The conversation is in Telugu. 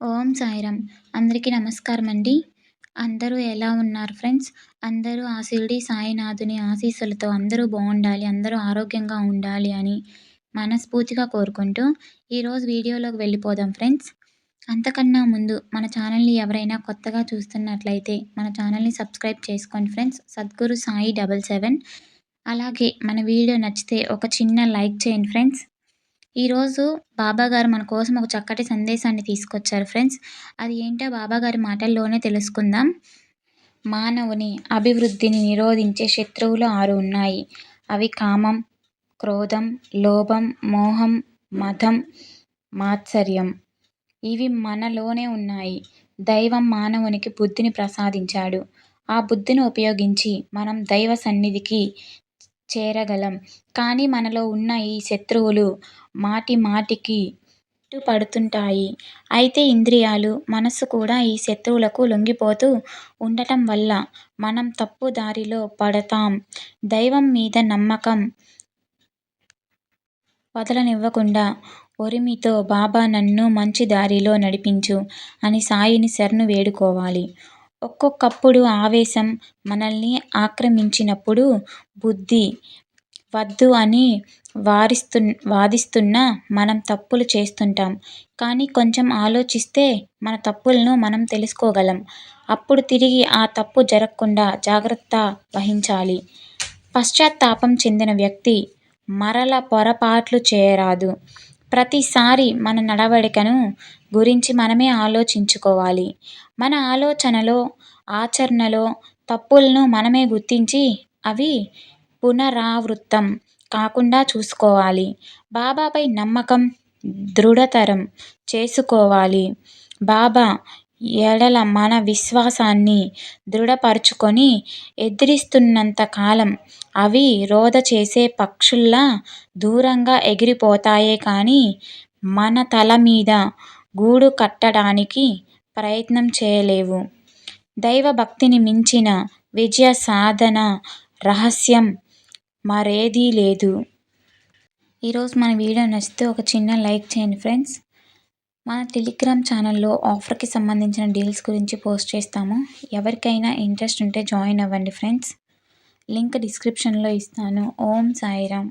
ఓం సాయిరామ్. అందరికీ నమస్కారం అండి. అందరూ ఎలా ఉన్నారు ఫ్రెండ్స్? అందరూ ఆ షిరిడి సాయినాథుని ఆశీస్సులతో అందరూ బావుండాలి, అందరూ ఆరోగ్యంగా ఉండాలి అని మనస్ఫూర్తిగా కోరుకుంటూ, ఈరోజు వీడియోలోకి వెళ్ళిపోదాం ఫ్రెండ్స్. అంతకన్నా ముందు మన ఛానల్‌ని ఎవరైనా కొత్తగా చూస్తున్నట్లయితే మన ఛానల్‌ని సబ్స్క్రైబ్ చేసుకోండి ఫ్రెండ్స్. సద్గురు సాయి 77. అలాగే మన వీడియో నచ్చితే ఒక చిన్న లైక్ చేయండి ఫ్రెండ్స్. ఈరోజు బాబాగారు మన కోసం ఒక చక్కటి సందేశాన్ని తీసుకొచ్చారు ఫ్రెండ్స్. అది ఏంటో బాబాగారి మాటల్లోనే తెలుసుకుందాం. మానవుని అభివృద్ధిని నిరోధించే శత్రువులు 6 ఉన్నాయి. అవి కామం, క్రోధం, లోభం, మోహం, మదం, మాత్సర్యం. ఇవి మనలోనే ఉన్నాయి. దైవం మానవునికి బుద్ధిని ప్రసాదించాడు. ఆ బుద్ధిని ఉపయోగించి మనం దైవ సన్నిధికి చేరగలం. కానీ మనలో ఉన్న ఈ శత్రువులు మాటి మాటికి పడుతుంటాయి. అయితే ఇంద్రియాలు, మనస్సు కూడా ఈ శత్రువులకు లొంగిపోతూ ఉండటం వల్ల మనం తప్పు దారిలో పడతాం. దైవం మీద నమ్మకం వదలనివ్వకుండా ఒరిమితో బాబా నన్ను మంచి దారిలో నడిపించు అని సాయిని శరణు వేడుకోవాలి. ఒక్కొక్కప్పుడు ఆవేశం మనల్ని ఆక్రమించినప్పుడు బుద్ధి వద్దు అని వాదిస్తున్నా మనం తప్పులు చేస్తుంటాం. కానీ కొంచెం ఆలోచిస్తే మన తప్పులను మనం తెలుసుకోగలం. అప్పుడు తిరిగి ఆ తప్పు జరగకుండా జాగ్రత్త వహించాలి. పశ్చాత్తాపం చెందిన వ్యక్తి మరల పొరపాట్లు చేయరాదు. ప్రతిసారి మన నడవడికను గురించి మనమే ఆలోచించుకోవాలి. మన ఆలోచనలో, ఆచరణలో తప్పులను మనమే గుర్తించి అవి పునరావృతం కాకుండా చూసుకోవాలి. బాబాపై నమ్మకం దృఢతరం చేసుకోవాలి. బాబా ఎడల మన విశ్వాసాన్ని దృఢపరుచుకొని ఎదిరిస్తున్నంత కాలం అవి రోద చేసే పక్షుల్లా దూరంగా ఎగిరిపోతాయే కానీ మన తల మీద గూడు కట్టడానికి ప్రయత్నం చేయలేవు. దైవభక్తిని మించిన విజయ సాధన రహస్యం మరేదీ లేదు. ఈరోజు మన వీడియో నచ్చితే ఒక చిన్న లైక్ చేయండి ఫ్రెండ్స్. మన టెలిగ్రామ్ ఛానల్లో ఆఫర్కి సంబంధించిన డీల్స్ గురించి పోస్ట్ చేస్తాము. ఎవరికైనా ఇంట్రెస్ట్ ఉంటే జాయిన్ అవ్వండి ఫ్రెండ్స్. లింక్ డిస్క్రిప్షన్లో ఇస్తాను. ఓం సాయిరామ్.